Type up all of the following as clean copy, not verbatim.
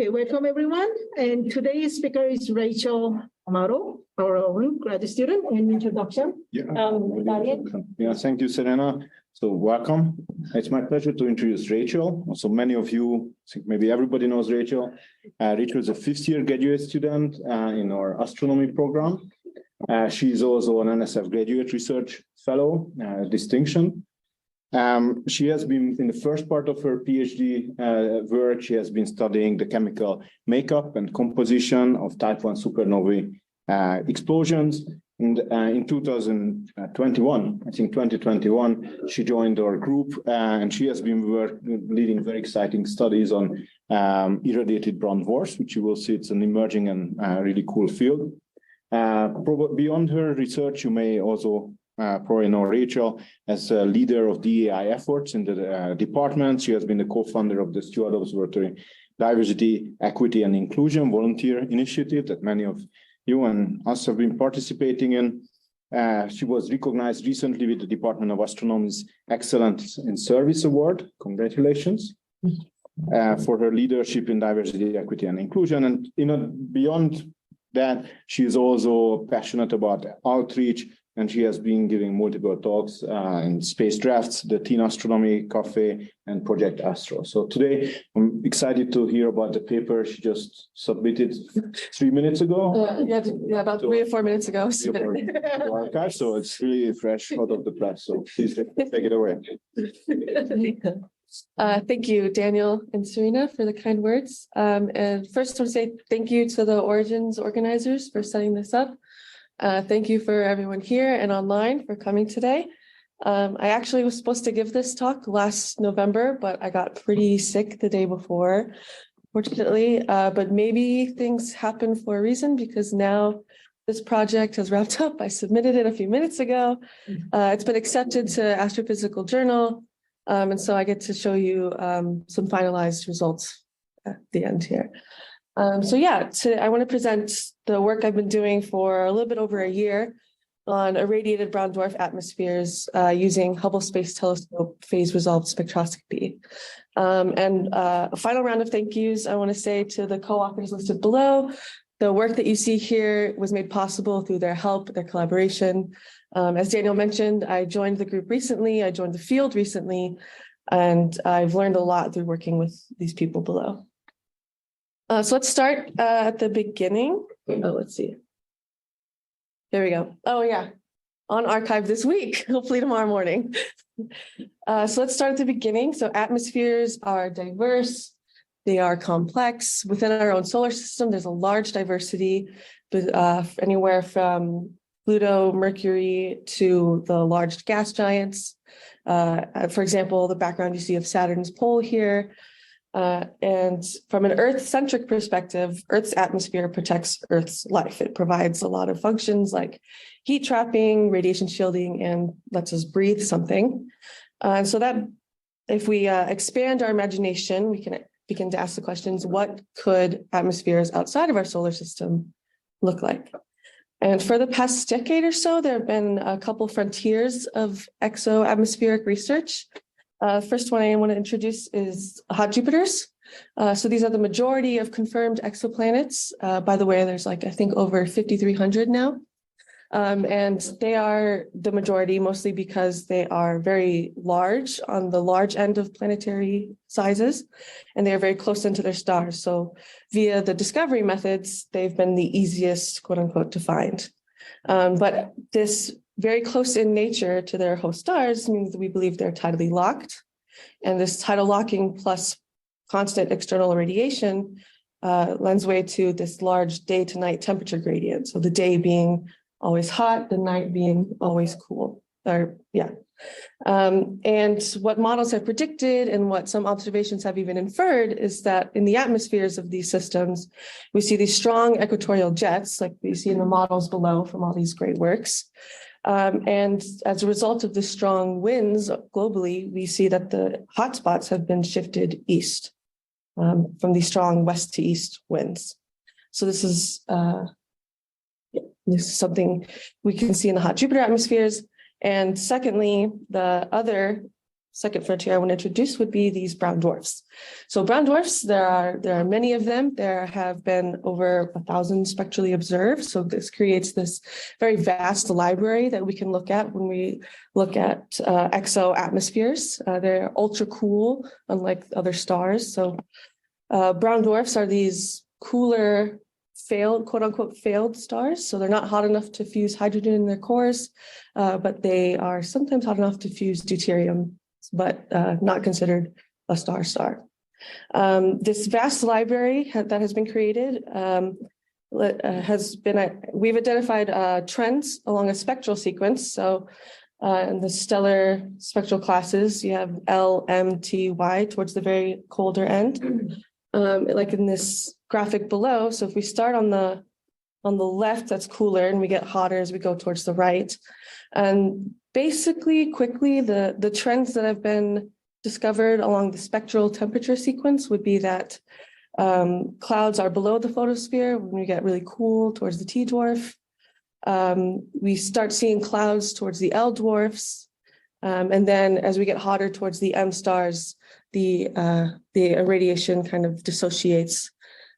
Okay, welcome everyone. And today's speaker is Rachael Amaro, our own grad student. And introduction. Thank you, Serena. So welcome. It's my pleasure to introduce Rachael. So many of you, I think maybe everybody knows Rachael. Rachael is a fifth-year graduate student in our astronomy program. She is also an NSF graduate research fellow, distinction. She has been, in the first part of her PhD work, she has been studying the chemical makeup and composition of type 1 supernovae explosions. And in 2021, I think 2021, she joined our group and she has been leading very exciting studies on irradiated brown dwarfs, which you will see it's an emerging and really cool field. Beyond her research, you may also probably know Rachael as a leader of DEI efforts in the department. She has been the co-founder of the Steward Observatory Diversity, Equity and Inclusion volunteer initiative that many of you and us have been participating in. She was recognized recently with the Department of Astronomy's Excellence in Service Award. Congratulations for her leadership in diversity, equity and inclusion. And beyond that, she is also passionate about outreach, and she has been giving multiple talks in Space Drafts, the Teen Astronomy Cafe, and Project Astro. So today, I'm excited to hear about the paper she just submitted 3 minutes ago. About 3 or 4 minutes ago. So it's really fresh out of the press. So please take it away. Thank you, Daniel and Serena, for the kind words. And first, I want to say thank you to the Origins organizers for setting this up. Thank you for everyone here and online for coming today. I actually was supposed to give this talk last November, but I got pretty sick the day before, fortunately. But maybe things happen for a reason, because now this project has wrapped up. I submitted it a few minutes ago. It's been accepted to Astrophysical Journal. And so I get to show you some finalized results at the end here. I want to present the work I've been doing for a little bit over a year on irradiated brown dwarf atmospheres using Hubble Space Telescope phase-resolved spectroscopy. A final round of thank yous I want to say to the co-authors listed below. The work that you see here was made possible through their help, their collaboration. As Daniel mentioned, I joined the group recently, I joined the field recently, and I've learned a lot through working with these people below. So let's start at the beginning. Let's see. There we go. Oh yeah, on archive this week, hopefully tomorrow morning. So let's start at the beginning. So atmospheres are diverse, they are complex. Within our own solar system, there's a large diversity, anywhere from Pluto, Mercury to the large gas giants. For example, the background you see of Saturn's pole here. And from an Earth-centric perspective, Earth's atmosphere protects Earth's life. It provides a lot of functions like heat trapping, radiation shielding, and lets us breathe something. And so that if we expand our imagination, we can begin to ask the questions, what could atmospheres outside of our solar system look like? And for the past decade or so, there have been a couple frontiers of exo-atmospheric research. First one I want to introduce is hot Jupiters. So these are the majority of confirmed exoplanets. By the way, there's I think over 5,300 now. And they are the majority mostly because they are very large, on the large end of planetary sizes, and they are very close into their stars. So via the discovery methods, they've been the easiest, quote unquote, to find. But this very close in nature to their host stars means that we believe they're tidally locked. And this tidal locking plus constant external irradiation lends way to this large day to night temperature gradient. So the day being always hot, the night being always cool. And what models have predicted and what some observations have even inferred is that in the atmospheres of these systems, we see these strong equatorial jets, like we see in the models below from all these great works. And as a result of the strong winds globally, we see that the hotspots have been shifted east from these strong west to east winds. So this is something we can see in the hot Jupiter atmospheres. And secondly, the other second frontier I want to introduce would be these brown dwarfs. So brown dwarfs, there are many of them. There have been over 1,000 spectrally observed. So this creates this very vast library that we can look at when we look at exo-atmospheres. They're ultra cool, unlike other stars. So brown dwarfs are these cooler, failed, quote unquote, failed stars. So they're not hot enough to fuse hydrogen in their cores, but they are sometimes hot enough to fuse deuterium, but not considered a star. This vast library that has been created we've identified trends along a spectral sequence. So in the stellar spectral classes, you have L, M, T, Y towards the very colder end. Like in this graphic below. So if we start on the left, that's cooler, and we get hotter as we go towards the right. And basically, quickly, the trends that have been discovered along the spectral temperature sequence would be that clouds are below the photosphere when we get really cool towards the T dwarf. We start seeing clouds towards the L dwarfs. And then as we get hotter towards the M stars, the irradiation kind of dissociates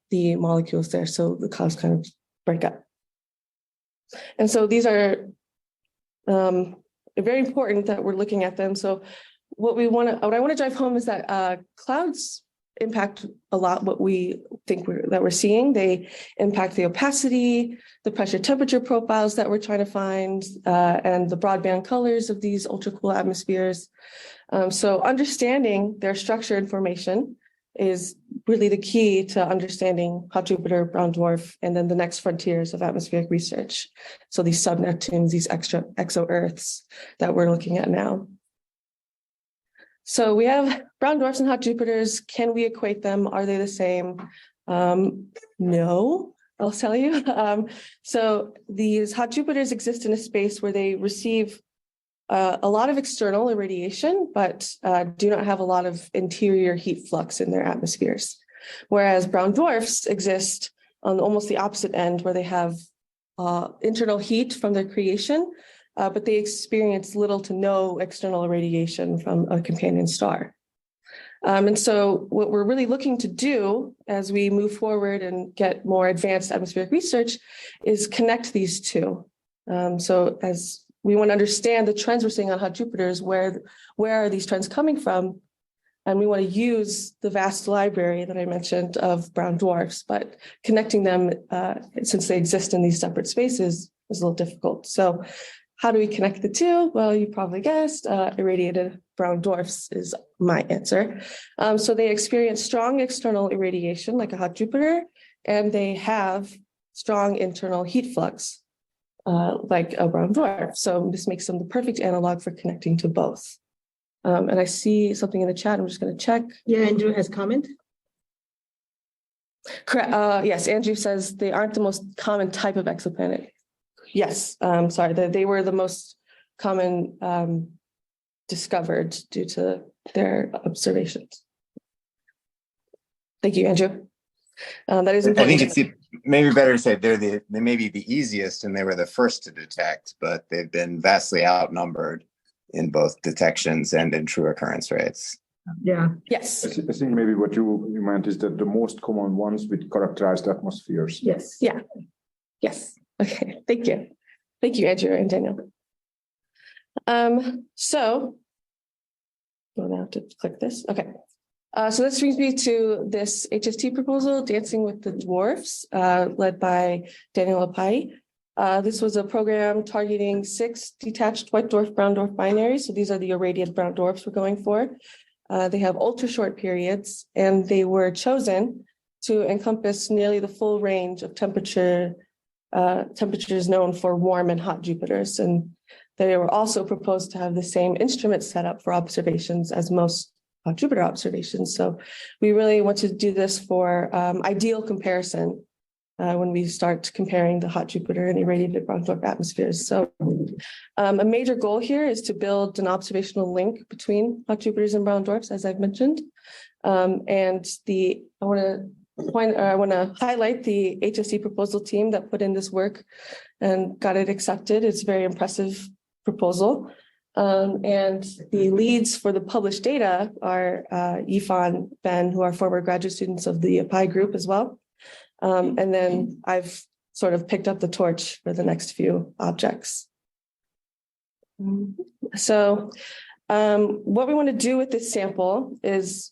the molecules there. So the clouds kind of break up. And so these are very important that we're looking at them. So what I want to drive home is that clouds impact a lot what we think we're seeing. They impact the opacity, the pressure temperature profiles that we're trying to find, and the broadband colors of these ultra-cool atmospheres. So understanding their structure and formation is really the key to understanding hot Jupiter, brown dwarf, and then the next frontiers of atmospheric research. So these sub-Neptunes, these exo-Earths that we're looking at now. So we have brown dwarfs and hot Jupiters. Can we equate them? Are they the same? No, I'll tell you. So these hot Jupiters exist in a space where they receive a lot of external irradiation, but do not have a lot of interior heat flux in their atmospheres. Whereas brown dwarfs exist on almost the opposite end, where they have internal heat from their creation, but they experience little to no external irradiation from a companion star. And so what we're really looking to do as we move forward and get more advanced atmospheric research is connect these two. So as we want to understand the trends we're seeing on hot Jupiters, where are these trends coming from? And we want to use the vast library that I mentioned of brown dwarfs, but connecting them, since they exist in these separate spaces, is a little difficult. So how do we connect the two? Well, you probably guessed, irradiated brown dwarfs is my answer. So they experience strong external irradiation like a hot Jupiter, and they have strong internal heat flux like a brown dwarf. So this makes them the perfect analog for connecting to both. And I see something in the chat. I'm just going to check. Yeah, Andrew has comment. Correct. Yes, Andrew says they aren't the most common type of exoplanet. Yes, sorry, they were the most common discovered due to their observations. Thank you, Andrew. That is important. I think it's maybe better to say they may be the easiest and they were the first to detect, but they've been vastly outnumbered in both detections and in true occurrence rates. Yeah. Yes. I think maybe what you meant is that the most common ones with characterized atmospheres. Yes. Yeah. Yes. Okay. Thank you. Thank you, Andrew and Daniel. So we'll now have to click this. Okay. So this brings me to this HST proposal, Dancing with the Dwarfs, led by Daniel Apai. This was a program targeting 6 detached white dwarf, brown dwarf binaries. So these are the irradiated brown dwarfs we're going for. They have ultra short periods, and they were chosen to encompass nearly the full range of temperatures known for warm and hot Jupiters. And they were also proposed to have the same instrument setup for observations as most hot Jupiter observations. So we really want to do this for ideal comparison when we start comparing the hot Jupiter and irradiated brown dwarf atmospheres. So a major goal here is to build an observational link between hot Jupiters and brown dwarfs, as I've mentioned. And I want to highlight the HST proposal team that put in this work and got it accepted. It's a very impressive proposal. And the leads for the published data are Yifan, Ben, who are former graduate students of the API group as well. And then I've sort of picked up the torch for the next few objects. So what we want to do with this sample is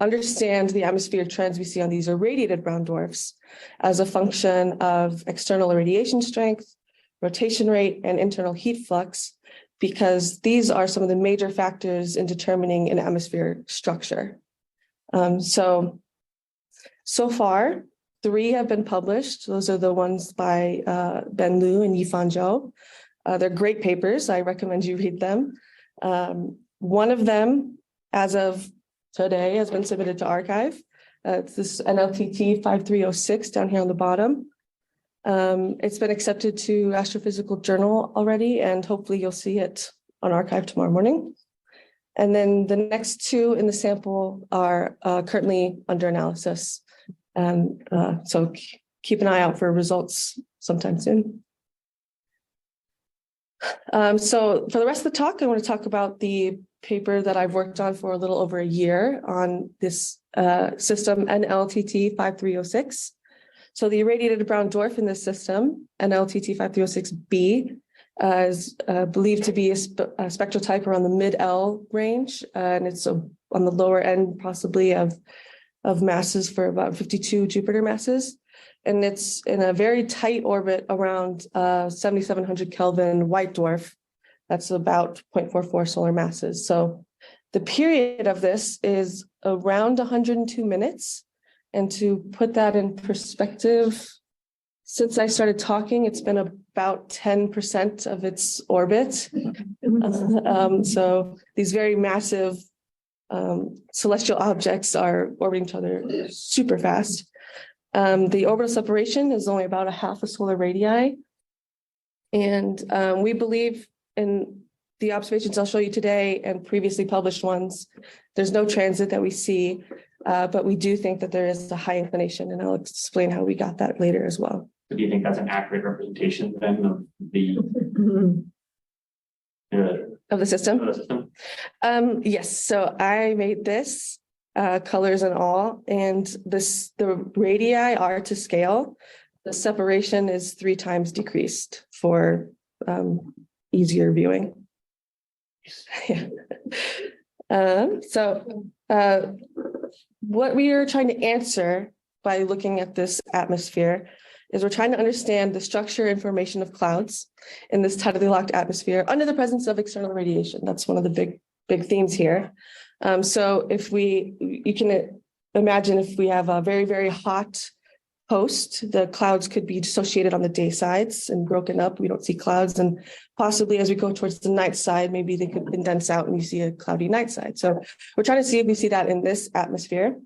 understand the atmospheric trends we see on these irradiated brown dwarfs as a function of external irradiation strength, rotation rate, and internal heat flux, because these are some of the major factors in determining an atmospheric structure. So far, 3 have been published. Those are the ones by Ben Liu and Yifan Zhou. They're great papers. I recommend you read them. One of them, as of today, has been submitted to archive. It's this NLTT 5306 down here on the bottom. It's been accepted to Astrophysical Journal already, and hopefully you'll see it on archive tomorrow morning. And then the next 2 in the sample are currently under analysis. So keep an eye out for results sometime soon. So for the rest of the talk, I want to talk about the paper that I've worked on for a little over a year on this system NLTT 5306. So the irradiated brown dwarf in this system, NLTT 5306b, is believed to be a spectral type around the mid-L range, and it's on the lower end possibly of masses for about 52 Jupiter masses. And it's in a very tight orbit around 7,700 Kelvin white dwarf. That's about 0.44 solar masses. So the period of this is around 102 minutes. And to put that in perspective, since I started talking, it's been about 10% of its orbit. So these very massive celestial objects are orbiting each other super fast. The orbital separation is only about a half a solar radii. And we believe in the observations I'll show you today and previously published ones, there's no transit that we see, but we do think that there is a high inclination, and I'll explain how we got that later as well. So do you think that's an accurate representation then of the Of the system? of the system? Yes, so I made this, colors and all, and the radii are to scale. The separation is 3 times decreased for easier viewing. Yeah. What we are trying to answer by looking at this atmosphere is we're trying to understand the structure and formation of clouds in this tidally locked atmosphere under the presence of external radiation. That's one of the big themes here. So you can imagine if we have a very, very hot host, the clouds could be dissociated on the day sides and broken up. We don't see clouds, and possibly as we go towards the night side, maybe they could condense out and you see a cloudy night side. So we're trying to see if we see that in this atmosphere.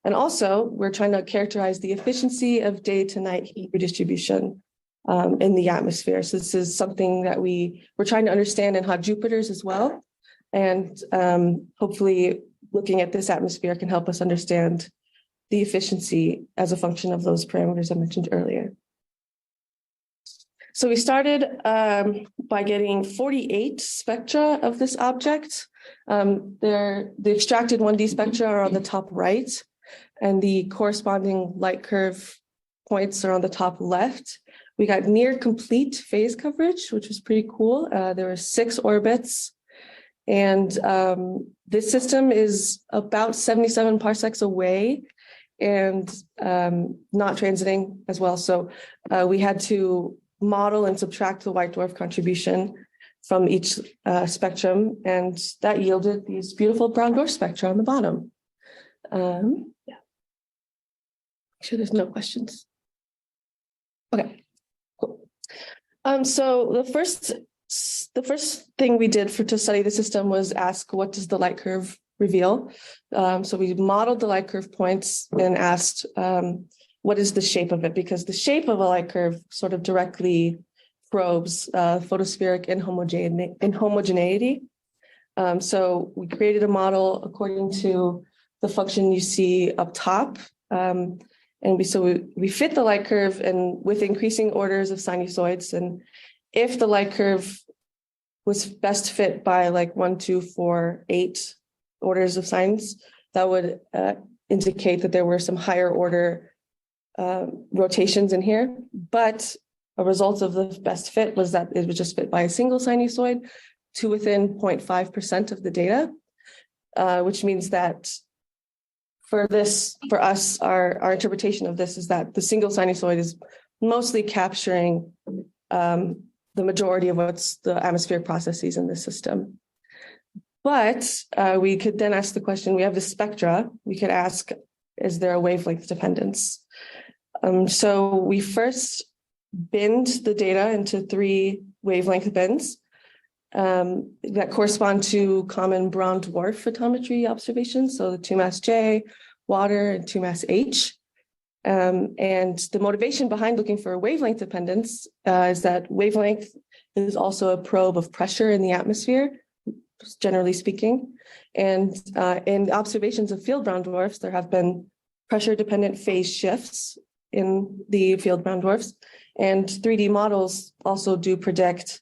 And also we're trying to characterize the efficiency of day to night heat redistribution in the atmosphere. So this is something that we're trying to understand in hot Jupiters as well. And hopefully looking at this atmosphere can help us understand the efficiency as a function of those parameters I mentioned earlier. So we started by getting 48 spectra of this object. The extracted 1D spectra are on the top right, and the corresponding light curve points are on the top left. We got near complete phase coverage, which was pretty cool. There were 6 orbits, and this system is about 77 parsecs away and not transiting as well. So we had to model and subtract the white dwarf contribution from each spectrum, and that yielded these beautiful brown dwarf spectra on the bottom. Yeah. Make sure there's no questions. Okay, cool. So the first thing we did to study the system was ask, what does the light curve reveal? So we modeled the light curve points and asked, what is the shape of it? Because the shape of a light curve sort of directly probes photospheric inhomogeneity. So we created a model according to the function you see up top. And we fit the light curve and with increasing orders of sinusoids. And if the light curve was best fit by like 1, 2, 4, 8 orders of signs, that would indicate that there were some higher order rotations in here. But a result of the best fit was that it was just fit by a single sinusoid to within 0.5% of the data, which means that for us, our interpretation of this is that the single sinusoid is mostly capturing the majority of what's the atmospheric processes in the system. But we could then ask the question, we have the spectra, we could ask, is there a wavelength dependence? So we first binned the data into 3 wavelength bins that correspond to common brown dwarf photometry observations. So the 2-mass J, water, and 2-mass H. And the motivation behind looking for a wavelength dependence is that wavelength is also a probe of pressure in the atmosphere, generally speaking. And in observations of field brown dwarfs, there have been pressure-dependent phase shifts in the field brown dwarfs. And 3D models also do predict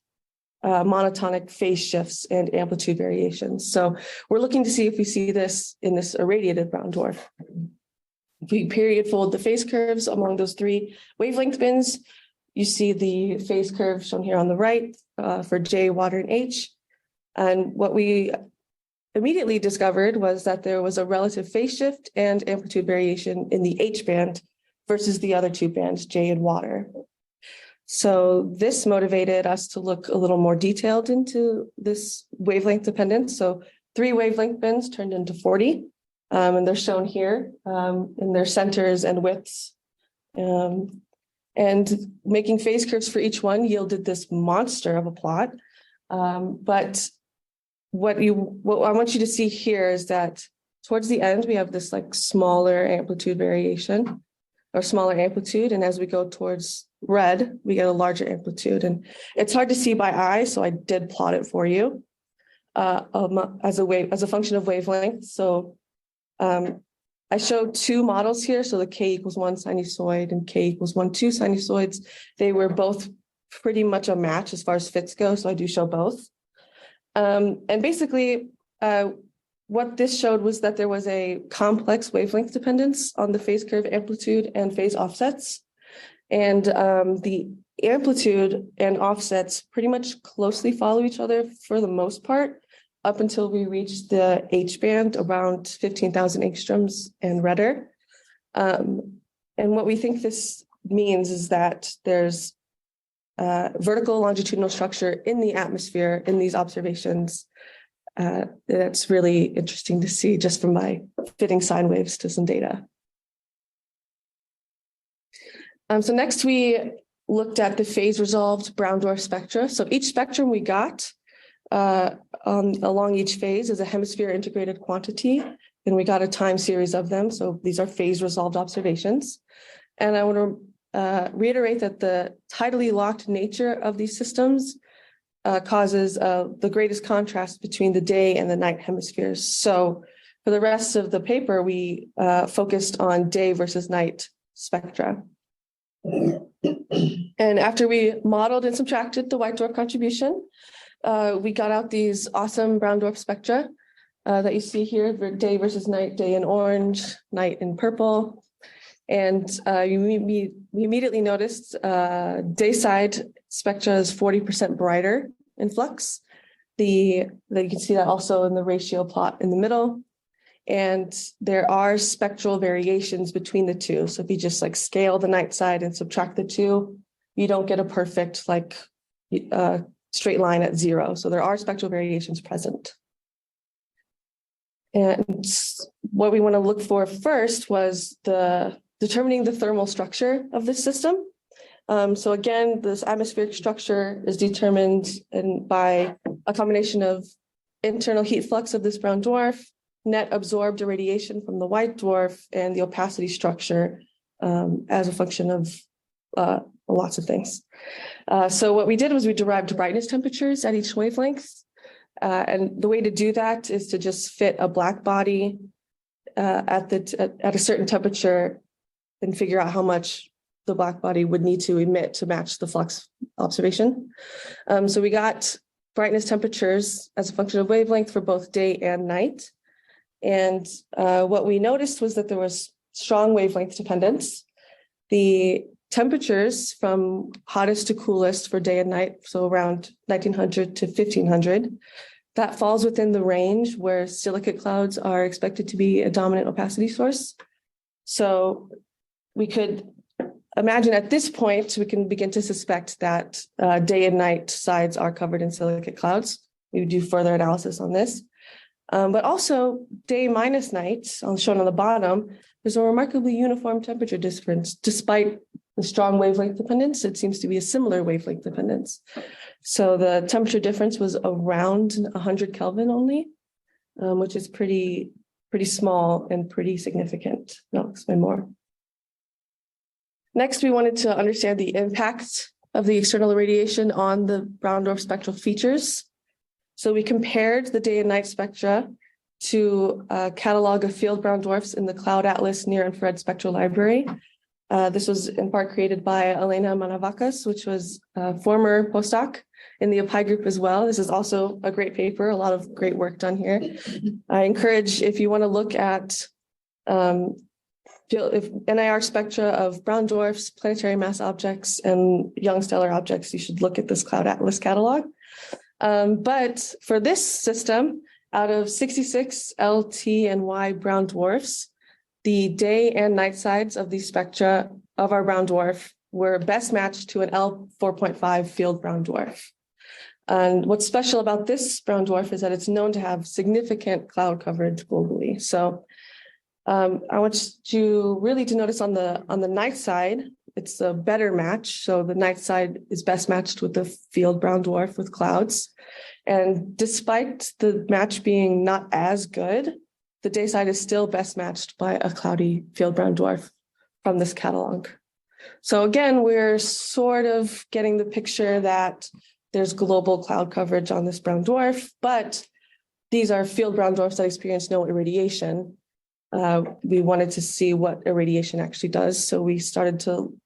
monotonic phase shifts and amplitude variations. So we're looking to see if we see this in this irradiated brown dwarf. If we period fold the phase curves among those 3 wavelength bins, you see the phase curve shown here on the right for J, water, and H. And what we immediately discovered was that there was a relative phase shift and amplitude variation in the H band versus the other 2 bands, J and water. So this motivated us to look a little more detailed into this wavelength dependence. So 3 wavelength bins turned into 40. And they're shown here in their centers and widths. And making phase curves for each one yielded this monster of a plot. But what I want you to see here is that towards the end, we have this like smaller amplitude variation or smaller amplitude. And as we go towards red, we get a larger amplitude. And it's hard to see by eye, so I did plot it for you as a function of wavelength. So I showed 2 models here. So the K equals 1 sinusoid and K equals 1, 2 sinusoids. They were both pretty much a match as far as fits go. So I do show both. And basically, what this showed was that there was a complex wavelength dependence on the phase curve amplitude and phase offsets. And the amplitude and offsets pretty much closely follow each other for the most part, up until we reach the H band around 15,000 angstroms and redder. And what we think this means is that there's vertical longitudinal structure in the atmosphere in these observations. That's really interesting to see just from my fitting sine waves to some data. So next we looked at the phase resolved brown dwarf spectra. So each spectrum we got along each phase is a hemisphere integrated quantity, and we got a time series of them. So these are phase resolved observations. And I want to reiterate that the tidally locked nature of these systems causes the greatest contrast between the day and the night hemispheres. So for the rest of the paper, we focused on day versus night spectra. And after we modeled and subtracted the white dwarf contribution, we got out these awesome brown dwarf spectra that you see here, day versus night, day in orange, night in purple. And we immediately noticed day side spectra is 40% brighter in flux. You can see that also in the ratio plot in the middle. And there are spectral variations between the two. So if you just like scale the night side and subtract the two, you don't get a perfect like straight line at 0. So there are spectral variations present. And what we want to look for first was determining the thermal structure of this system. So again, this atmospheric structure is determined by a combination of internal heat flux of this brown dwarf, net absorbed irradiation from the white dwarf, and the opacity structure as a function of lots of things. So what we did was we derived brightness temperatures at each wavelength. And the way to do that is to just fit a black body at a certain temperature and figure out how much the black body would need to emit to match the flux observation. So we got brightness temperatures as a function of wavelength for both day and night. And what we noticed was that there was strong wavelength dependence. The temperatures from hottest to coolest for day and night, so around 1900 to 1500, that falls within the range where silicate clouds are expected to be a dominant opacity source. So we could imagine at this point, we can begin to suspect that day and night sides are covered in silicate clouds. We would do further analysis on this. But also day minus night, shown on the bottom, there's a remarkably uniform temperature difference. Despite the strong wavelength dependence, it seems to be a similar wavelength dependence. So the temperature difference was around 100 Kelvin only, which is pretty small and pretty significant. I'll explain more. Next, we wanted to understand the impact of the external irradiation on the brown dwarf spectral features. So we compared the day and night spectra to a catalog of field brown dwarfs in the Cloud Atlas Near Infrared Spectral Library. This was in part created by Elena Manavakas, which was a former postdoc in the API group as well. This is also a great paper, a lot of great work done here. I encourage, if you want to look at NIR spectra of brown dwarfs, planetary mass objects, and young stellar objects, you should look at this Cloud Atlas catalog. But for this system, out of 66 LT and Y brown dwarfs, the day and night sides of the spectra of our brown dwarf were best matched to an L4.5 field brown dwarf. And what's special about this brown dwarf is that it's known to have significant cloud coverage globally. So I want you really to notice on the night side, it's a better match. So the night side is best matched with the field brown dwarf with clouds. And despite the match being not as good, the day side is still best matched by a cloudy field brown dwarf from this catalog. So again, we're sort of getting the picture that there's global cloud coverage on this brown dwarf, but these are field brown dwarfs that experience no irradiation. We wanted to see what irradiation actually does. So we started to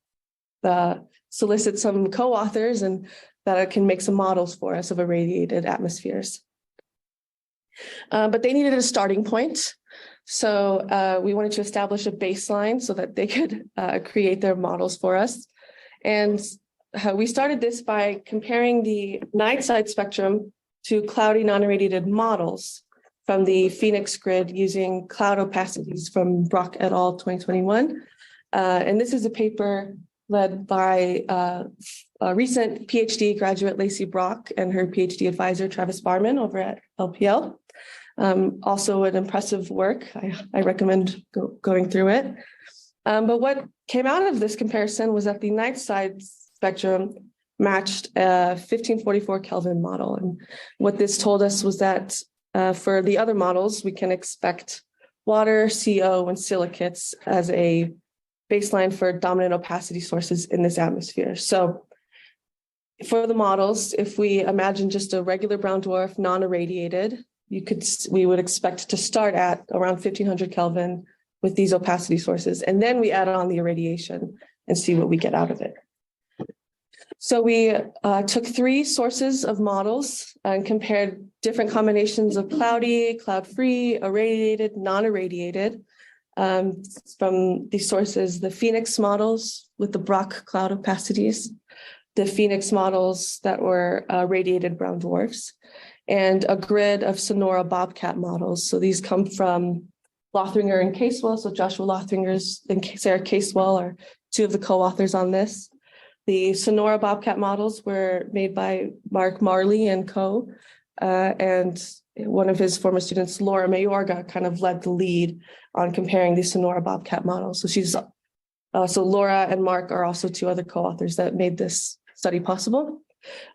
solicit some co-authors and that can make some models for us of irradiated atmospheres. But they needed a starting point. So we wanted to establish a baseline so that they could create their models for us. And we started this by comparing the night side spectrum to cloudy non-irradiated models from the Phoenix grid using cloud opacities from Brock et al. 2021. And this is a paper led by a recent PhD graduate, Lacey Brock, and her PhD advisor, Travis Barman, over at LPL. Also an impressive work. I recommend going through it. But what came out of this comparison was that the night side spectrum matched a 1544 Kelvin model. And what this told us was that for the other models, we can expect water, CO, and silicates as a baseline for dominant opacity sources in this atmosphere. So for the models, if we imagine just a regular brown dwarf, non-irradiated, we would expect to start at around 1500 Kelvin with these opacity sources. And then we add on the irradiation and see what we get out of it. So we took 3 sources of models and compared different combinations of cloudy, cloud-free, irradiated, non-irradiated. From these sources, the Phoenix models with the Brock cloud opacities, the Phoenix models that were radiated brown dwarfs, and a grid of Sonora Bobcat models. So these come from Lothringer and Casewell. So Joshua Lothringer and Sarah Casewell are 2 of the co-authors on this. The Sonora Bobcat models were made by Mark Marley and co. And one of his former students, Laura Mayorga, kind of led the lead on comparing the Sonora Bobcat models. So so Laura and Mark are also 2 other co-authors that made this study possible.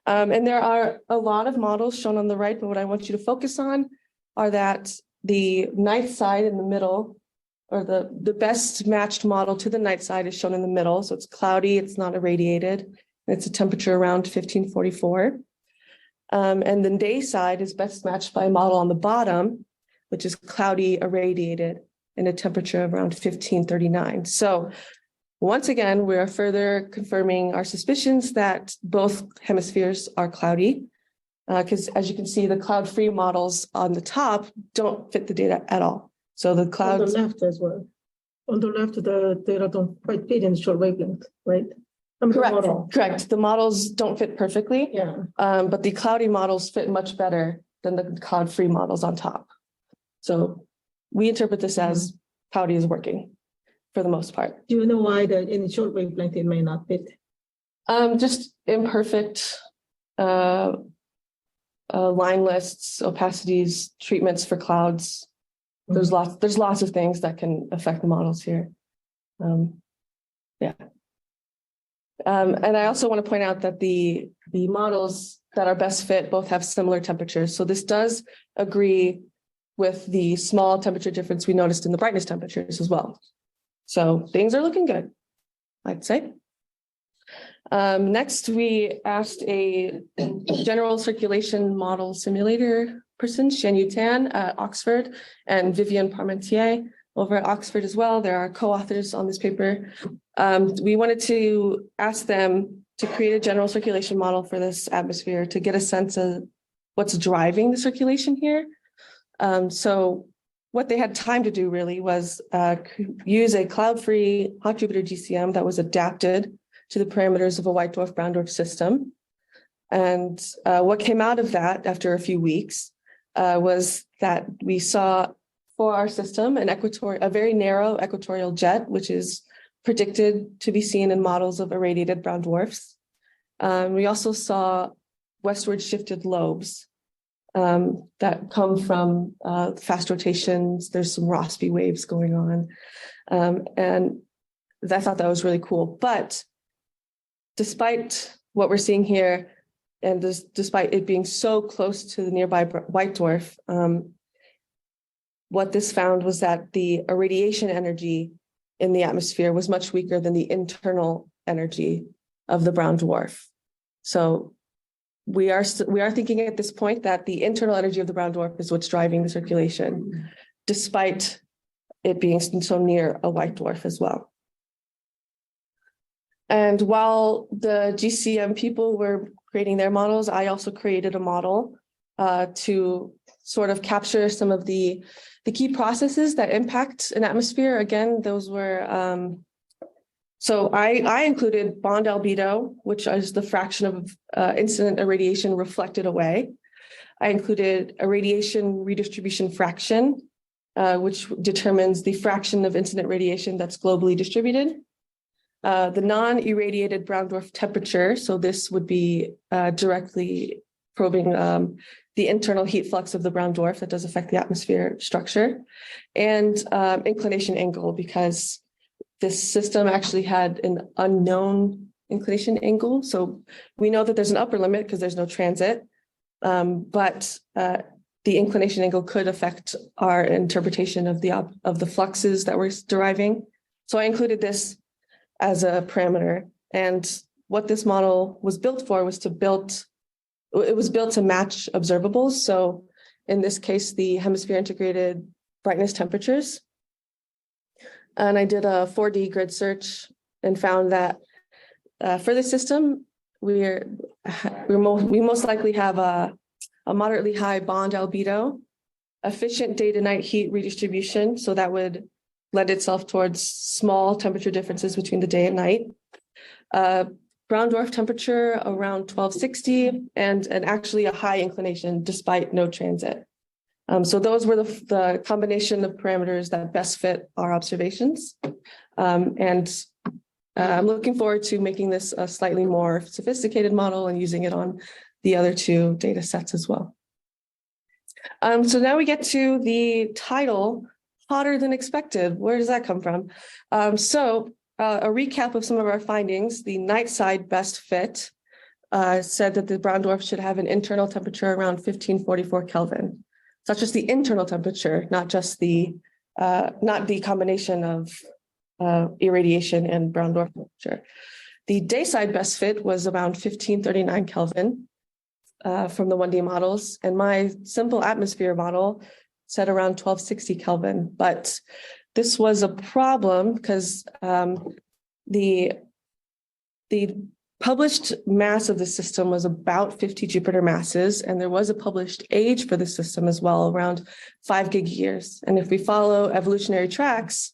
And there are a lot of models shown on the right, but what I want you to focus on are that the night side in the middle, or the best matched model to the night side is shown in the middle. So it's cloudy, it's not irradiated, and it's a temperature around 1544. And the day side is best matched by a model on the bottom, which is cloudy, irradiated, and a temperature of around 1539. So once again, we are further confirming our suspicions that both hemispheres are cloudy. because as you can see, the cloud-free models on the top don't fit the data at all. So the On the clouds, left as well. On the left, the data don't quite fit in short wavelength, right? correct. The models don't fit perfectly, Yeah. but the cloudy models fit much better than the cloud-free models on top. So we interpret this as cloudy is working for the most part. Do you know why that in short wavelength it may not fit? Just imperfect line lists, opacities, treatments for clouds. There's lots of things that can affect the models here. And I also want to point out that the models that are best fit both have similar temperatures. So this does agree with the small temperature difference we noticed in the brightness temperatures as well. So things are looking good, I'd say. Next, we asked a general circulation model simulator person, Shen-Yu Tan at Oxford, and Vivian Parmentier over at Oxford as well. There are co-authors on this paper. We wanted to ask them to create a general circulation model for this atmosphere to get a sense of what's driving the circulation here. So what they had time to do really was use a cloud-free hot Jupiter GCM that was adapted to the parameters of a white dwarf brown dwarf system. And what came out of that after a few weeks was that we saw for our system a very narrow equatorial jet, which is predicted to be seen in models of irradiated brown dwarfs. We also saw westward shifted lobes that come from fast rotations. There's some Rossby waves going on. And I thought that was really cool. But despite what we're seeing here, and despite it being so close to the nearby white dwarf, what this found was that the irradiation energy in the atmosphere was much weaker than the internal energy of the brown dwarf. So we are thinking at this point that the internal energy of the brown dwarf is what's driving the circulation, despite it being so near a white dwarf as well. And while the GCM people were creating their models, I also created a model to sort of capture some of the key processes that impact an atmosphere. Again, those were, so I included bond albedo, which is the fraction of incident irradiation reflected away. I included irradiation redistribution fraction, which determines the fraction of incident radiation that's globally distributed. The non-irradiated brown dwarf temperature, so this would be directly probing the internal heat flux of the brown dwarf that does affect the atmosphere structure, and inclination angle, because this system actually had an unknown inclination angle. So we know that there's an upper limit because there's no transit, but the inclination angle could affect our interpretation of the fluxes that we're deriving. So I included this as a parameter. And what this model was built for was it was built to match observables. So in this case, the hemisphere integrated brightness temperatures. And I did a 4D grid search and found that for the system, we most likely have a moderately high bond albedo, efficient day to night heat redistribution. So that would lend itself towards small temperature differences between the day and night. Brown dwarf temperature around 1260 and actually a high inclination despite no transit. So those were the combination of parameters that best fit our observations. And I'm looking forward to making this a slightly more sophisticated model and using it on the other two data sets as well. So now we get to the title, Hotter Than Expected. Where does that come from? A recap of some of our findings. The night side best fit said that the brown dwarf should have an internal temperature around 1544 Kelvin. So that's just the internal temperature, not just not the combination of irradiation and brown dwarf temperature. The day side best fit was around 1539 Kelvin from the 1D models, and my simple atmosphere model said around 1260 Kelvin. But this was a problem because the published mass of the system was about 50 Jupiter masses, and there was a published age for the system as well, around 5 gigayears. And if we follow evolutionary tracks,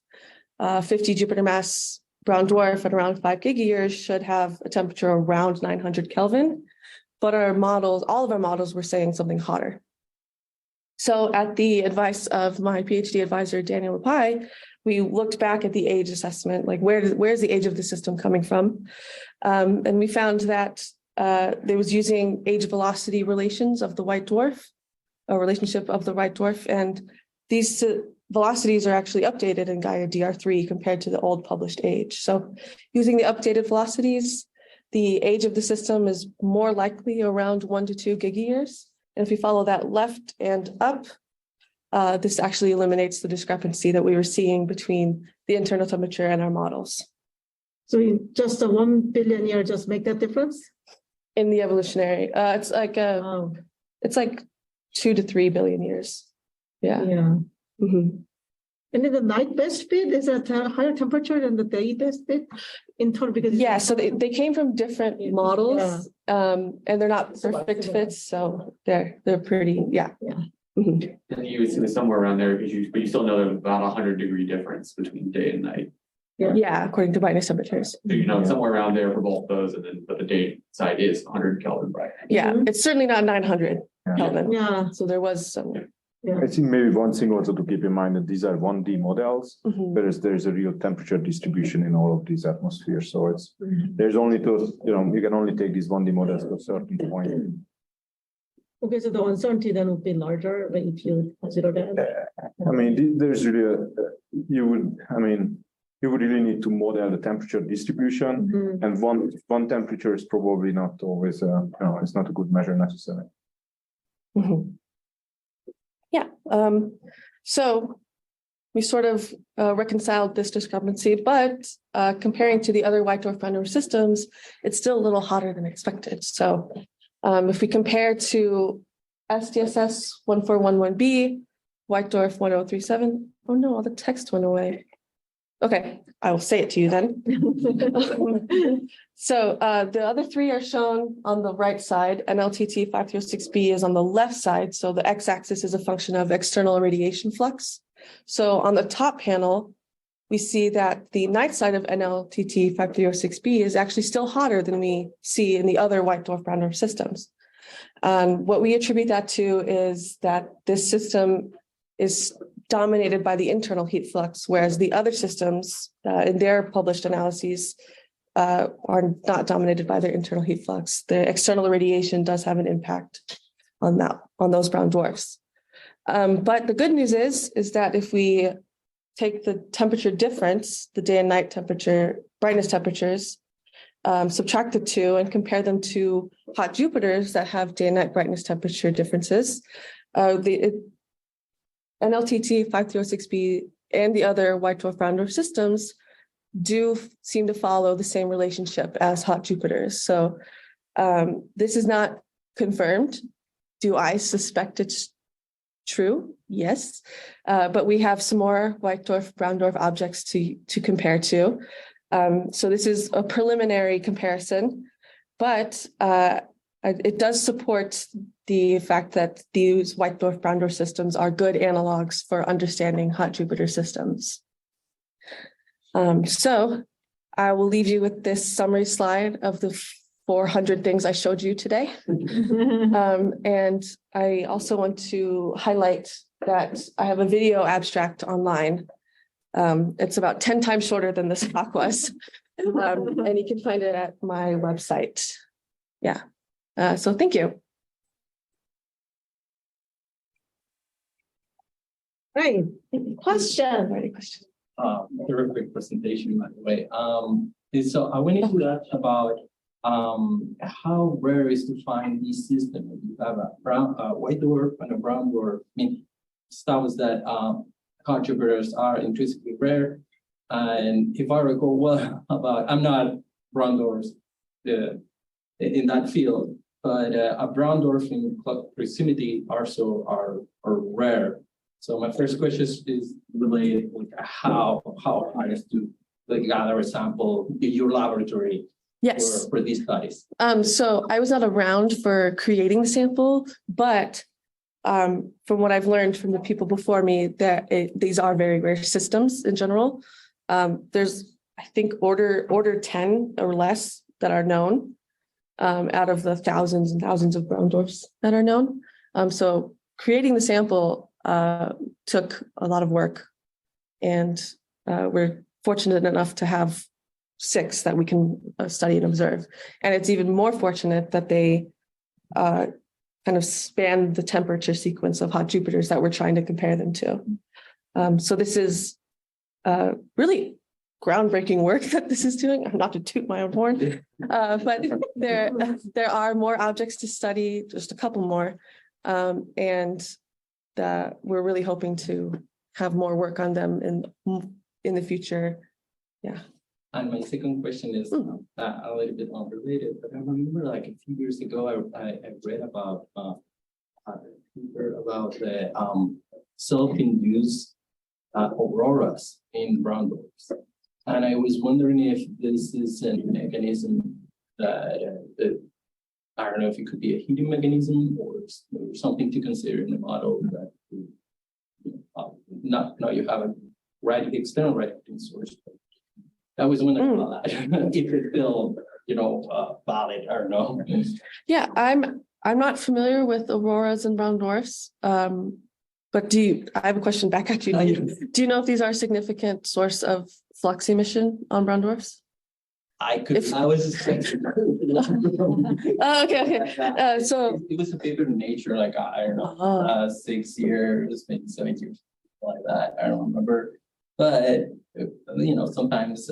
50 Jupiter mass brown dwarf at around 5 gigayears should have a temperature around 900 Kelvin. But our models, all of our models were saying something hotter. So at the advice of my PhD advisor, Daniel Lapai, we looked back at the age assessment, like where's the age of the system coming from? And we found that there was using age velocity relations of the white dwarf, a relationship of the white dwarf. And these velocities are actually updated in Gaia DR3 compared to the old published age. So using the updated velocities, the age of the system is more likely around 1 to 2 gigayears. And if we follow that left and up, this actually eliminates the discrepancy that we were seeing between the internal temperature and our models. So in just a 1 billion year just make that difference? In the evolutionary, it's like it's like 2 to 3 billion years. Yeah. Yeah. Mm-hmm. And then the night best fit is at a higher temperature than the day best fit in total because Yeah, so they came from different models, and they're not perfect fits, so they're pretty, yeah. Mhm. And you would see somewhere around there, but you still know there's about 100-degree difference between day and night. Yeah, according to brightness temperatures. So you know somewhere around there for both those, and then but the day side is 100 Kelvin bright. Yeah, it's certainly not 900 Kelvin. Yeah. So there was some. I think maybe one thing also to keep in mind that these are 1D models, whereas there's a real temperature distribution in all of these atmospheres. So it's there's only to, you can only take these 1D models to a certain point. Okay, so the uncertainty then would be larger if you consider that. I mean, there's really you would really need to model the temperature distribution, and one temperature is probably not always it's not a good measure necessarily. Yeah, so we sort of reconciled this discrepancy, but comparing to the other white dwarf brown systems, it's still a little hotter than expected. So if we compare to SDSS 1411b, white dwarf 1037, oh no, all the text went away. Okay, I will say it to you then. So the other three are shown on the right side, and LTT 536b is on the left side. So the x-axis is a function of external irradiation flux. So on the top panel, we see that the night side of NLTT 5306b is actually still hotter than we see in the other white dwarf brown dwarf systems. What we attribute that to is that this system is dominated by the internal heat flux, whereas the other systems in their published analyses are not dominated by their internal heat flux. The external irradiation does have an impact on those brown dwarfs. But the good news is that if we take the temperature difference, the day and night temperature, brightness temperatures, subtract the two and compare them to hot Jupiters that have day and night brightness temperature differences, NLTT 5306b and the other white dwarf brown dwarf systems do seem to follow the same relationship as hot Jupiters. So this is not confirmed. Do I suspect it's true? Yes. But we have some more white dwarf, brown dwarf objects to compare to. So this is a preliminary comparison, but it does support the fact that these white dwarf, brown dwarf systems are good analogs for understanding hot Jupiter systems. So I will leave you with this summary slide of the 400 things I showed you today. And I also want to highlight that I have a video abstract online. It's about 10 times shorter than this talk was. And you can find it at my website. Yeah. So thank you. Right. Question. Very quick presentation, by the way. So I wanted to ask about how rare is to find these systems. You have a white dwarf and a brown dwarf. I mean, stuff that hot Jupiters are intrinsically rare. And if I recall well about, I'm not brown dwarfs in that field, but a brown dwarf in proximity also are rare. So my first question is related with how hard is to gather a sample in your laboratory Yes. for these studies? So I was not around for creating the sample, but from what I've learned from the people before me, that these are very rare systems in general. There's, I think, order 10 or less that are known out of the thousands and thousands of brown dwarfs that are known. So creating the sample took a lot of work, and we're fortunate enough to have 6 that we can study and observe. And it's even more fortunate that they kind of span the temperature sequence of hot Jupiters that we're trying to compare them to. So this is really groundbreaking work that this is doing. Not to toot my own horn, but there are more objects to study, just a couple more, and we're really hoping to have more work on them in the future. Yeah. And my second question is a little bit unrelated, but I remember like a few years ago, I read about the self-induced auroras in brown dwarfs. And I was wondering if this is a mechanism that I don't know if it could be a hidden mechanism or something to consider in the model that not you have a external radiating source. I was wondering about that. If it's still, valid or no. Yeah, I'm not familiar with auroras and brown dwarfs. But I have a question back at you. Do you know if these are a significant source of flux emission on brown dwarfs? I was expecting. Okay. So it was a paper in Nature, like I don't know, 6 years, maybe 7 years, like that. I don't remember, but sometimes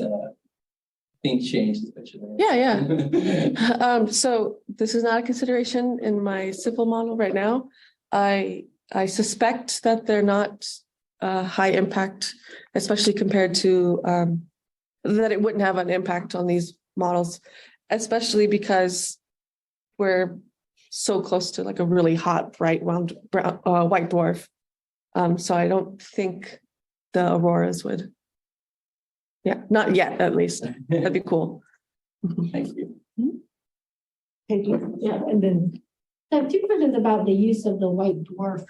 things change, especially. Yeah. So this is not a consideration in my simple model right now. I suspect that they're not high impact, especially compared to that it wouldn't have an impact on these models, especially because we're so close to like a really hot, bright, round, white dwarf. So I don't think the auroras would. Yeah, not yet, at least. That'd be cool. Thank you. Thank you. Yeah, and then I have 2 questions about the use of the white dwarf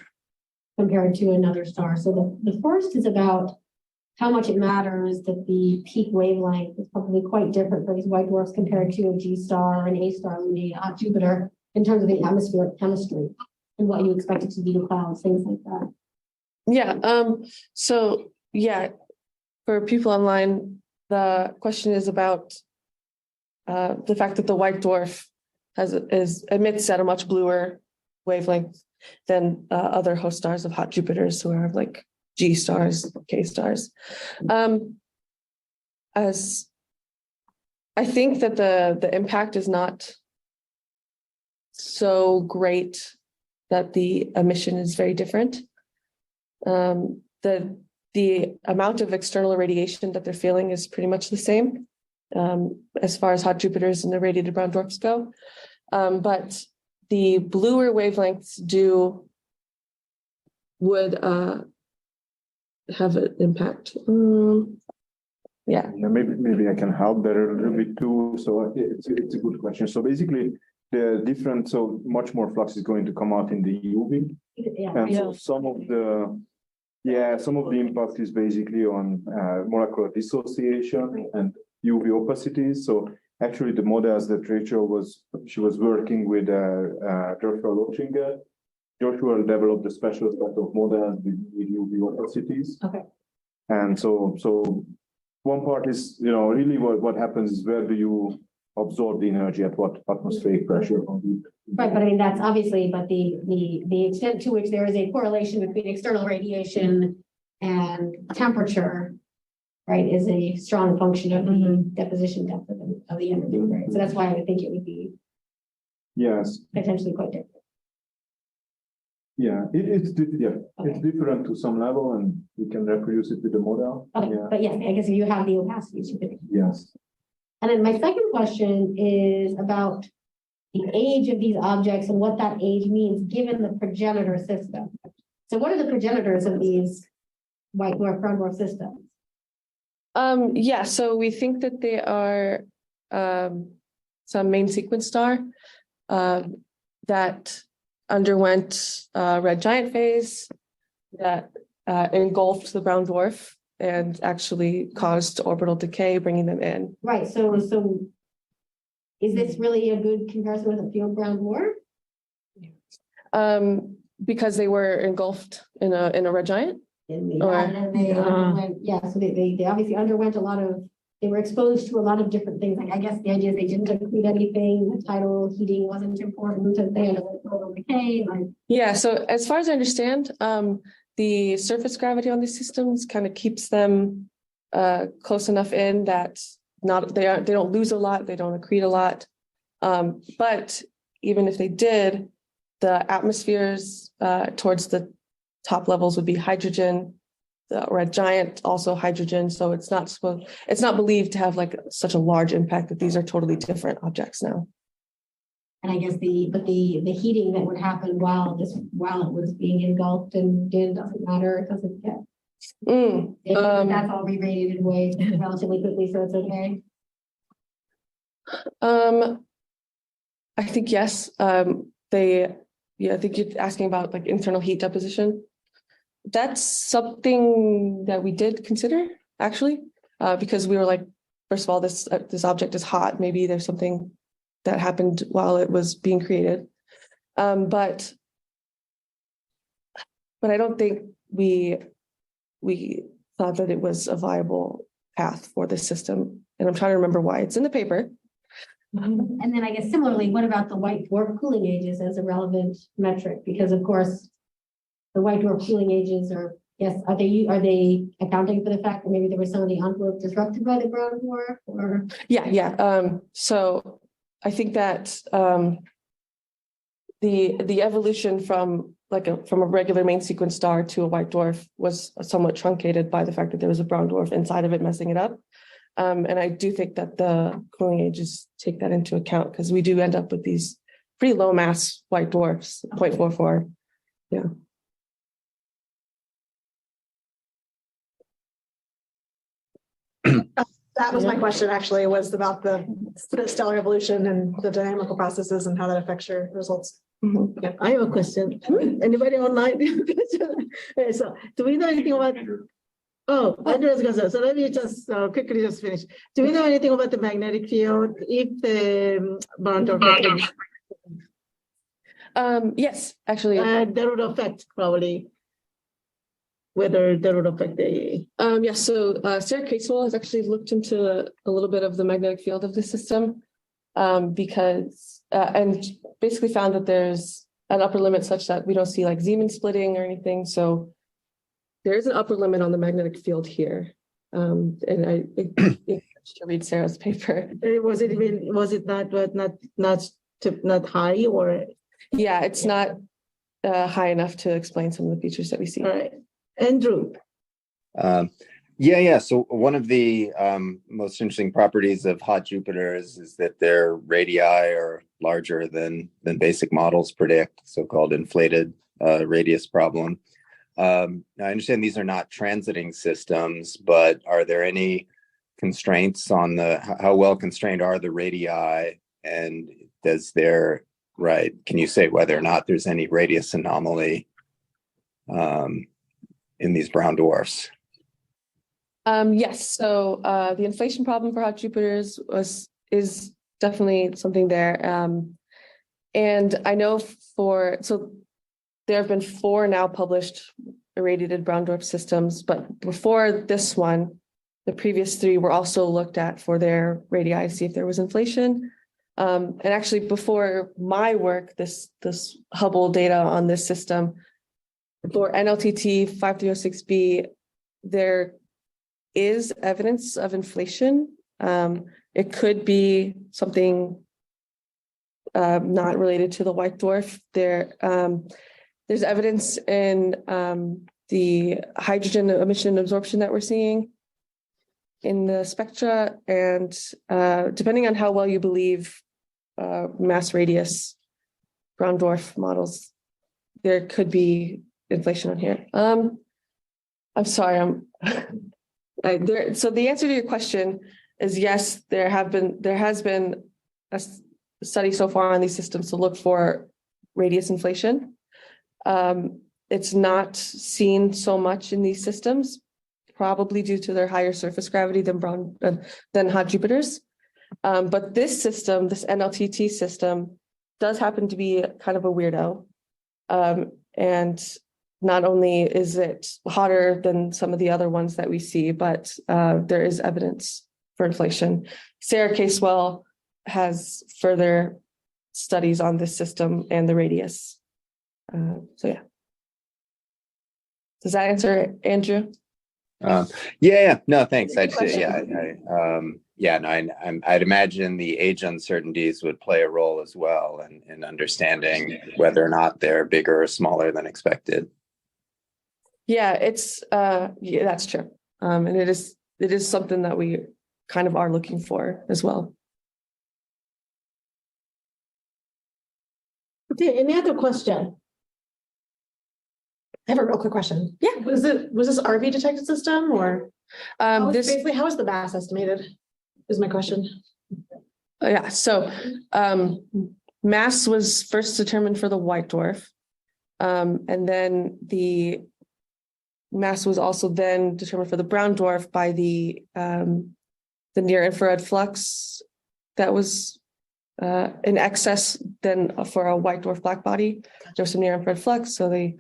compared to another star. So the first is about how much it matters that the peak wavelength is probably quite different for these white dwarfs compared to a G star or an A star in the Jupiter in terms of the atmospheric chemistry and what you expect it to do to clouds, things like that. Yeah. So yeah, for people online, the question is about the fact that the white dwarf emits at a much bluer wavelength than other host stars of hot Jupiters who are like G stars, K stars. As I think that the impact is not so great that the emission is very different. The amount of external irradiation that they're feeling is pretty much the same as far as hot Jupiters and irradiated brown dwarfs go. But the bluer wavelengths would have an impact. Yeah. Maybe I can help there a little bit too. So it's a good question. So basically, so much more flux is going to come out in the UV, and so some of the impact is basically on molecular dissociation and UV opacities. So actually, the models that Rachael was working with Joshua Joshua developed a special set of models with UV opacities. Okay. And so one part is, really what happens is where do you absorb the energy at what atmospheric pressure? Right, but I mean, that's obviously, but the extent to which there is a correlation between external radiation and temperature, right, is a strong function of the deposition depth of the energy, right? So that's why I would think it would be potentially quite different. Yeah, it's different to some level, and we can reproduce it with the model. Okay, but yeah, I guess if you have the opacities, you could. Yes. And then my second question is about the age of these objects and what that age means given the progenitor system. So what are the progenitors of these white dwarf, brown dwarf systems? So we think that they are some main sequence star that underwent red giant phase that engulfed the brown dwarf and actually caused orbital decay, bringing them in. Right, so is this really a good comparison with a field brown dwarf? Because they were engulfed in a red giant. And Or- they underwent, so they obviously underwent they were exposed to a lot of different things. Like, I guess the idea is they didn't include anything, the tidal heating wasn't important, and they underwent orbital decay, like. Yeah, so as far as I understand, the surface gravity on these systems kind of keeps them close enough in that they don't lose a lot, they don't accrete a lot. But even if they did, the atmospheres towards the top levels would be hydrogen. The red giant also hydrogen, so it's not believed to have like such a large impact that these are totally different objects now. And I guess the heating that would happen while it was being engulfed and doesn't matter, it doesn't get. That's all re-radiated away relatively quickly, so it's okay. I think yes. I think you're asking about like internal heat deposition. That's something that we did consider actually, because we were like, first of all, this object is hot. Maybe there's something that happened while it was being created. But I don't think we thought that it was a viable path for this system. And I'm trying to remember why. It's in the paper. And then I guess similarly, what about the white dwarf cooling ages as a relevant metric? Because of course, the white dwarf cooling ages are they accounting for the fact that maybe there was some of the envelope disrupted by the brown dwarf or? Yeah. So I think that the evolution from a regular main sequence star to a white dwarf was somewhat truncated by the fact that there was a brown dwarf inside of it messing it up. And I do think that the cooling ages take that into account because we do end up with these pretty low mass white dwarfs, 0.44. Yeah. That was my question, actually, was about the stellar evolution and the dynamical processes and how that affects your results. Mhm. Yeah, I have a question. Anybody online? Okay, so do we know anything about? Oh, Andrea's gonna say, so let me just quickly finish. Do we know anything about the magnetic field if the brown dwarf? Yes, actually. That would affect probably whether that would affect the. So Sarah Casewell has actually looked into a little bit of the magnetic field of the system because and basically found that there's an upper limit such that we don't see like Zeeman splitting or anything. So there is an upper limit on the magnetic field here. And I think to read Sarah's paper. Was it not high or? Yeah, it's not high enough to explain some of the features that we see. All right. Andrew. So one of the most interesting properties of hot Jupiters is that their radii are larger than basic models predict, so-called inflated radius problem. Now, I understand these are not transiting systems, but are there any constraints on how well constrained are the radii, and can you say whether or not there's any radius anomaly in these brown dwarfs? Yes. So the inflation problem for hot Jupiters is definitely something there. And I know there have been 4 now published irradiated brown dwarf systems, but before this one, the previous 3 were also looked at for their radii to see if there was inflation. And actually before my work, this Hubble data on this system, for NLTT 5306b, there is evidence of inflation. It could be something not related to the white dwarf. There's evidence in the hydrogen emission and absorption that we're seeing in the spectra, and depending on how well you believe mass radius brown dwarf models, there could be inflation on here. I'm sorry, so the answer to your question is yes, there has been study so far on these systems to look for radius inflation. It's not seen so much in these systems, probably due to their higher surface gravity than hot Jupiters. But this system, this NLTT system, does happen to be kind of a weirdo. And not only is it hotter than some of the other ones that we see, but there is evidence for inflation. Sarah Casewell has further studies on this system and the radius. So yeah. Does that answer, Andrew? Yeah, no, thanks. Good question. I'd imagine the age uncertainties would play a role as well in understanding whether or not they're bigger or smaller than expected. Yeah, that's true. And it is something that we kind of are looking for as well. Okay, any other question? I have a real quick question. Yeah. Was this RV detected system or basically how is the mass estimated? Is my question. Yeah, so mass was first determined for the white dwarf. And then the mass was also then determined for the brown dwarf by the near infrared flux that was in excess than for a white dwarf black body. There was some near infrared flux, so they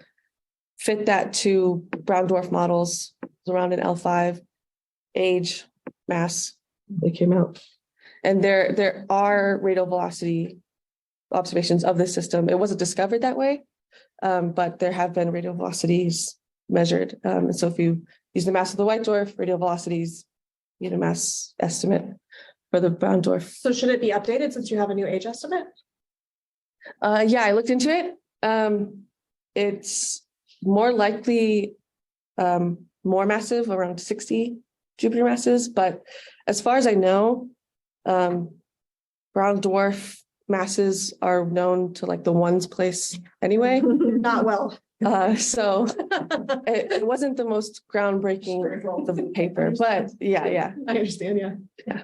fit that to brown dwarf models around an L5, age, mass, they came out. And there are radial velocity observations of this system. It wasn't discovered that way, but there have been radial velocities measured. And so if you use the mass of the white dwarf, radial velocities, you get a mass estimate for the brown dwarf. So should it be updated since you have a new age estimate? Yeah, I looked into it. It's more likely more massive, around 60 Jupiter masses. But as far as I know, brown dwarf masses are known to like the ones place anyway. Not well. So it wasn't the most groundbreaking of the paper, but yeah. I understand, yeah. Yeah.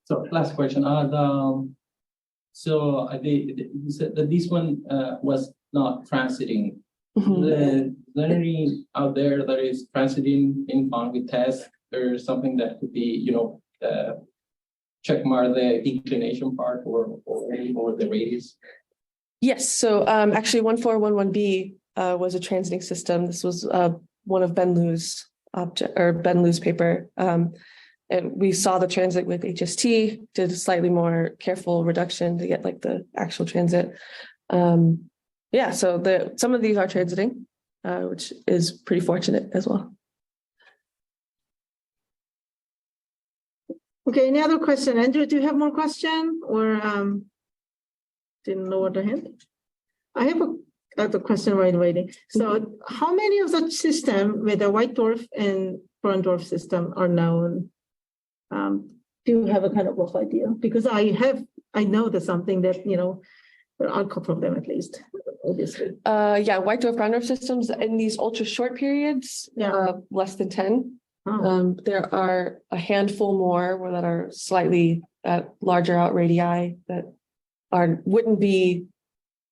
So last question, so you said that this one was not transiting. Is there any out there that is transiting in found with tests or something that could be, check mark the inclination part or the radius? Yes, so actually 1411B was a transiting system. This was one of Ben Liu's paper. And we saw the transit with HST, did a slightly more careful reduction to get like the actual transit. Yeah, so some of these are transiting, which is pretty fortunate as well. Okay, any other question? Andrew, do you have more question or didn't lower the hand? I have a question while waiting. So how many of such system with a white dwarf and brown dwarf system are known? Do you have a kind of rough idea? Because I know there's something that, there are a couple of them at least, obviously. Yeah, white dwarf, brown dwarf systems in these ultra short periods, less than 10. Oh. There are a handful more that are slightly larger out radii that wouldn't be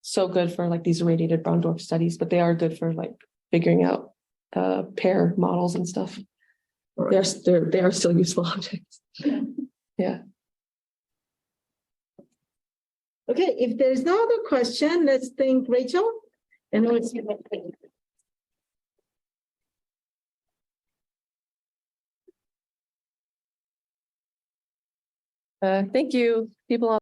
so good for like these irradiated brown dwarf studies, but they are good for like figuring out pair models and stuff. Right. They are still useful objects. Yeah. Okay, if there's no other question, let's thank Rachael. And thank you, people.